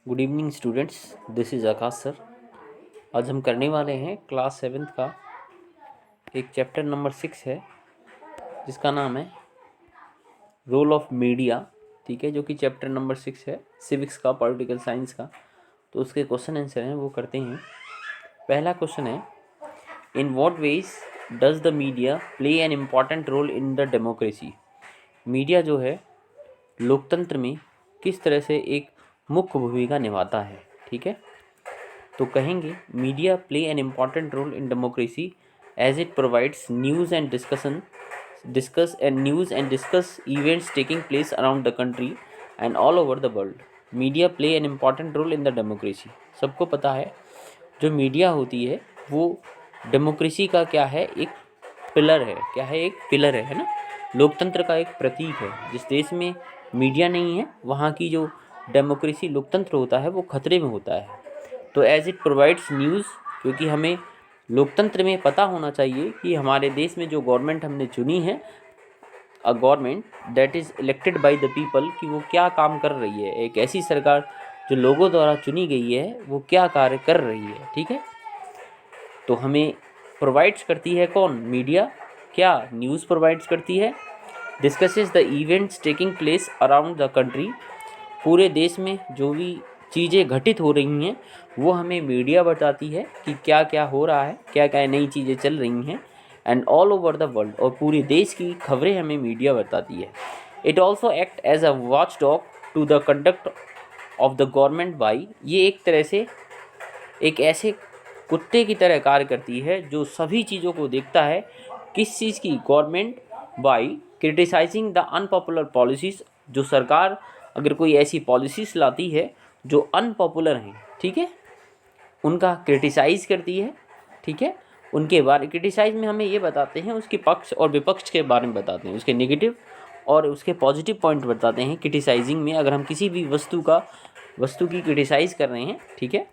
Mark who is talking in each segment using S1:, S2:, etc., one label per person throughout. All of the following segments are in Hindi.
S1: Good evening students, this is Akash sir. आज हम करने वाले हैं क्लास 7th का एक चैप्टर नंबर 6 है जिसका नाम है रोल ऑफ मीडिया। ठीक है, जो कि चैप्टर नंबर 6 है सिविक्स का, पॉलिटिकल साइंस का। तो उसके क्वेश्चन आंसर हैं वो करते हैं। पहला क्वेश्चन है, in what ways does the media play an important role in the democracy. Media जो है लोकतंत्र में किस तरह से एक मुख्य भूमिका निभाता है। ठीक है, तो कहेंगे media play an important role in democracy as it provides news and discuss events taking place around the country and all over the world. Media play an important role in the democracy. सबको पता है जो मीडिया होती है वो डेमोक्रेसी का क्या है, एक पिलर है। क्या है? एक पिलर है ना, लोकतंत्र का एक प्रतीक है। जिस देश में मीडिया नहीं है वहाँ की जो डेमोक्रेसी, लोकतंत्र होता है वो खतरे में होता है। तो एज इट प्रोवाइड्स न्यूज़, क्योंकि हमें लोकतंत्र में पता होना चाहिए कि हमारे देश में जो गवर्नमेंट हमने चुनी है, a government that is elected by the people, कि वो क्या काम कर रही है। एक ऐसी सरकार जो लोगों द्वारा चुनी गई है वो क्या कार्य कर रही है। ठीक है, तो हमें प्रोवाइड्स करती है कौन? मीडिया। क्या? न्यूज़ प्रोवाइड्स करती है। Discusses the events taking place around the country, पूरे देश में जो भी चीज़ें घटित हो रही हैं वो हमें मीडिया बताती है कि क्या क्या हो रहा है, क्या क्या नई चीज़ें चल रही हैं। And all over the world, और पूरे देश की खबरें हमें मीडिया बताती है। It also act as a watch dog to the conduct of the government by, ये एक तरह से एक ऐसे कुत्ते की तरह कार्य करती है जो सभी चीज़ों को देखता है। किस चीज़ की? Government by criticising the unpopular policies, जो सरकार अगर कोई ऐसी पॉलिसीज़ लाती है जो अनपॉपुलर हैं, ठीक है, उनका क्रिटिसाइज़ करती है। ठीक है, उनके बारे क्रिटिसाइज में हमें ये बताते हैं, उसके पक्ष और विपक्ष के बारे में बताते हैं, उसके नेगेटिव और उसके पॉजिटिव पॉइंट बताते हैं। क्रिटिसाइजिंग में अगर हम किसी भी वस्तु की क्रिटिसाइज़ कर रहे हैं, ठीक है,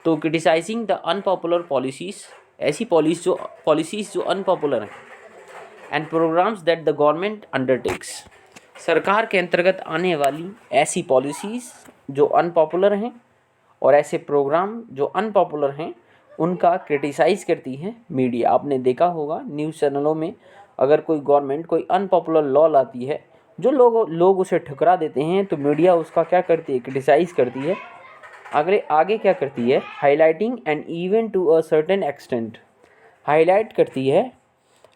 S1: तो क्रिटिसाइजिंग द अनपॉपुलर पॉलिसीज़, ऐसी पॉलिसीज़ जो अनपॉपुलर हैं, and programmes that the government undertakes, सरकार के अंतर्गत आने वाली ऐसी पॉलिसीज़ जो अनपॉपुलर हैं और ऐसे प्रोग्राम जो अनपॉपुलर हैं उनका क्रिटिसाइज़ करती है मीडिया। आपने देखा होगा न्यूज़ चैनलों में, अगर कोई गवर्नमेंट कोई अनपॉपुलर लॉ लाती है जो लोग उसे ठुकरा देते हैं, तो मीडिया उसका क्या करती है? क्रिटिसाइज़ करती है। आगे क्या करती है? Highlighting an event to a certain extent, highlight करती है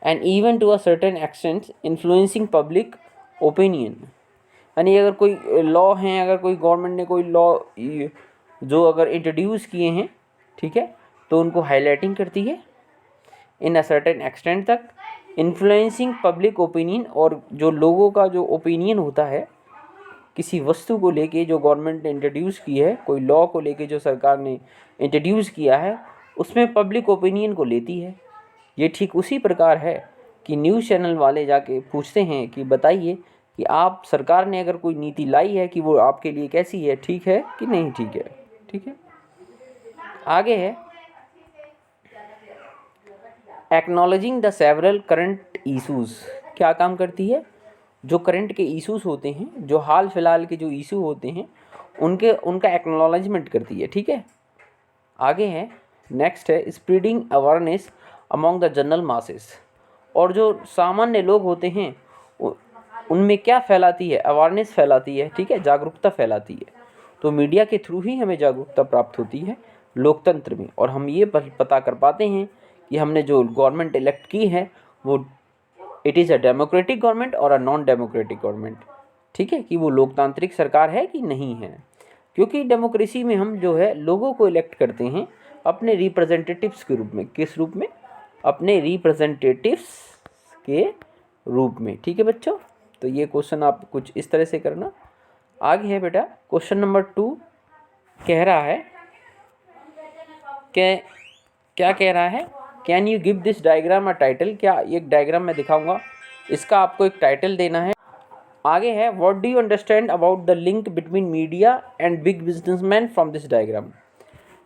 S1: an event to a certain extent influencing public opinion. यानी अगर कोई लॉ हैं, अगर कोई गवर्नमेंट ने कोई लॉ जो अगर इंट्रोड्यूस किए हैं, ठीक है, तो उनको हाईलाइटिंग करती है इन अ सर्टेन एक्सटेंट तक, इन्फ्लुएंसिंग पब्लिक ओपिनियन, और जो लोगों का जो ओपिनियन होता है किसी वस्तु को लेके जो गवर्नमेंट ने इंट्रोड्यूस की है, कोई लॉ को लेके जो सरकार ने इंट्रोड्यूस किया है, उसमें पब्लिक ओपिनियन को लेती है। ये ठीक उसी प्रकार है कि न्यूज़ चैनल वाले जाके पूछते हैं कि बताइए कि आप, सरकार ने अगर कोई नीति लाई है कि वो आपके लिए कैसी है, ठीक है कि नहीं ठीक है। ठीक है, आगे है acknowledging the several current issues. क्या काम करती है? जो करंट के इश्यूज़ होते हैं, जो हाल फिलहाल के जो इशू होते हैं, उनका एक्नॉलेजमेंट करती है। ठीक है, आगे है नेक्स्ट है spreading awareness among the general masses, और जो सामान्य लोग होते हैं उनमें क्या फैलाती है? अवेयरनेस फैलाती है। ठीक है, जागरूकता फैलाती है। तो मीडिया के थ्रू ही हमें जागरूकता प्राप्त होती है लोकतंत्र में, और हम ये पता कर पाते हैं कि हमने जो गवर्नमेंट इलेक्ट की है वो it is a democratic government और अ नॉन डेमोक्रेटिक गवर्नमेंट। ठीक है, कि वो लोकतांत्रिक सरकार है कि नहीं है। क्योंकि डेमोक्रेसी में हम जो है लोगों को इलेक्ट करते हैं अपने रिप्रेजेंटेटिव्स के रूप में। किस रूप में? अपने रिप्रेजेंटेटिव्स के रूप में। ठीक है बच्चों, तो ये क्वेश्चन आप कुछ इस तरह से करना। आगे है बेटा क्वेश्चन नंबर 2, कह रहा है कि क्या कह रहा है? Can you give this diagram a title. क्या एक डायग्राम मैं दिखाऊंगा, इसका आपको एक टाइटल देना है। आगे है what do you understand about the link between media and big businessman from this diagram.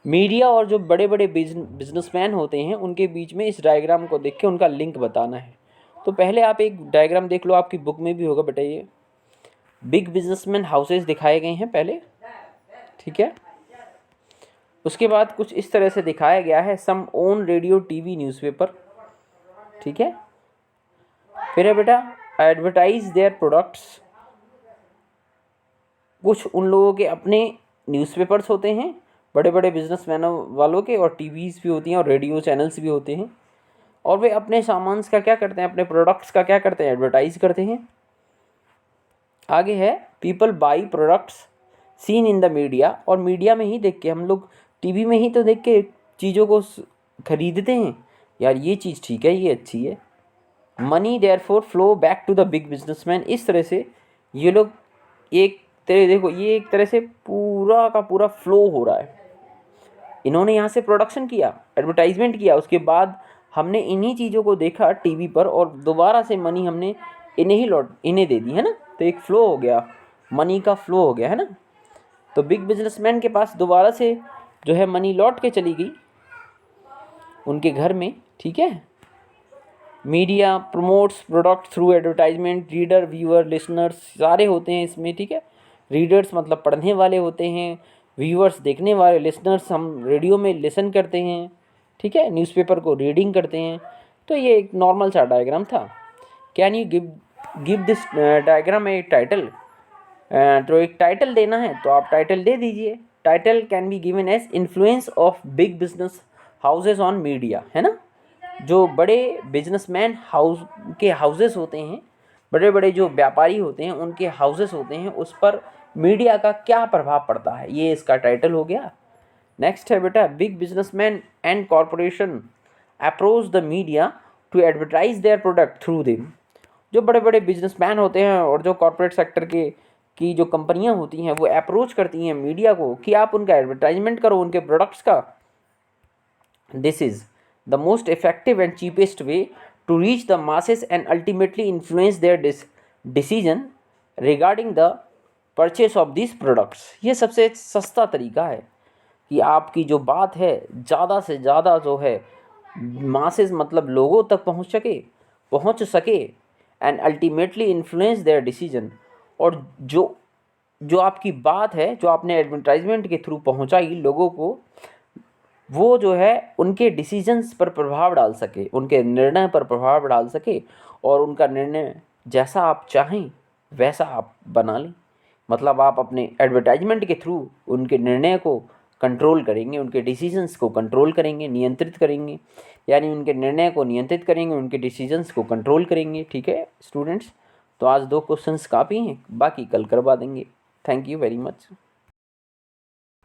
S1: Media और जो बड़े बड़े बिजनेसमैन होते हैं उनके बीच में इस डायग्राम को देख के उनका लिंक बताना है। तो पहले आप एक डायग्राम देख लो, आपकी बुक में भी होगा बेटा। ये बिग बिजनेसमैन हाउसेस दिखाए गए हैं पहले, ठीक है। उसके बाद कुछ इस तरह से दिखाया गया है, सम ओन रेडियो टीवी न्यूज़पेपर, ठीक है। फिर है बेटा एडवर्टाइज देयर प्रोडक्ट्स, कुछ उन लोगों के अपने न्यूज़पेपर्स होते हैं बड़े बड़े बिजनेसमैनों वालों के, और टीवीज़ भी होती हैं और रेडियो चैनल्स भी होते हैं, और वे अपने सामान का क्या करते हैं, अपने प्रोडक्ट्स का क्या करते हैं, एडवर्टाइज करते हैं। आगे है people by products seen in the media, और मीडिया में ही देख के हम लोग, टीवी में ही तो देख के चीज़ों को खरीदते हैं, यार ये चीज़ ठीक है, ये अच्छी है। Money therefore flow back to the big businessman, इस तरह से ये लोग एक तरह, देखो ये एक तरह से पूरा का पूरा फ्लो हो रहा है। इन्होंने यहाँ से प्रोडक्शन किया, एडवर्टाइजमेंट किया, उसके बाद हमने इन्हीं चीज़ों को देखा टीवी पर, और दोबारा से मनी हमने इन्हें दे दी, है ना। तो एक फ़्लो हो गया, मनी का फ़्लो हो गया, है ना। तो बिग बिजनेसमैन के पास दोबारा से जो है मनी लौट के चली गई उनके घर में, ठीक है। Media promotes product through advertisement, reader viewer listeners सारे होते हैं इसमें, ठीक है। रीडर्स मतलब पढ़ने वाले होते हैं, व्यूअर्स देखने वाले, लिसनर्स हम रेडियो में लिसन करते हैं, ठीक है, न्यूज़पेपर को रीडिंग करते हैं। तो ये एक नॉर्मल सा डायग्राम था। Can you give this diagram A title, तो एक टाइटल देना है तो आप टाइटल दे दीजिए। Title can be given as influence of big business houses on media, है ना। जो बड़े बिजनेसमैन हाउसेस होते हैं, बड़े बड़े जो व्यापारी होते हैं उनके हाउसेस होते हैं, उस पर मीडिया का क्या प्रभाव पड़ता है, ये इसका टाइटल हो गया। नेक्स्ट है बेटा big businessman and corporation approach the media to advertise their product through them. जो बड़े बड़े बिजनेसमैन होते हैं और जो कॉरपोरेट सेक्टर की जो कंपनियां होती हैं वो अप्रोच करती हैं मीडिया को कि आप उनका एडवर्टाइजमेंट करो, उनके प्रोडक्ट्स का। This is the most effective and cheapest way to reach the masses and ultimately influence their decision regarding the purchase of this products. ये सबसे सस्ता तरीका है कि आपकी जो बात है ज़्यादा से ज़्यादा जो है मासेस मतलब लोगों तक पहुँच सके and ultimately influence their decision, और जो आपकी बात है जो आपने एडवर्टाइजमेंट के थ्रू पहुंचाई लोगों को, वो जो है उनके डिसीजंस पर प्रभाव डाल सके, उनके निर्णय पर प्रभाव डाल सके, और उनका निर्णय जैसा आप चाहें वैसा आप बना लें। मतलब आप अपने एडवर्टाइजमेंट के थ्रू उनके निर्णय को कंट्रोल करेंगे, उनके डिसीजंस को कंट्रोल करेंगे, नियंत्रित करेंगे, यानी उनके निर्णय को नियंत्रित करेंगे, उनके डिसीजंस को कंट्रोल करेंगे, ठीक है स्टूडेंट्स। तो आज 2 क्वेश्चंस काफ़ी हैं, बाकी कल करवा देंगे। Thank you very much.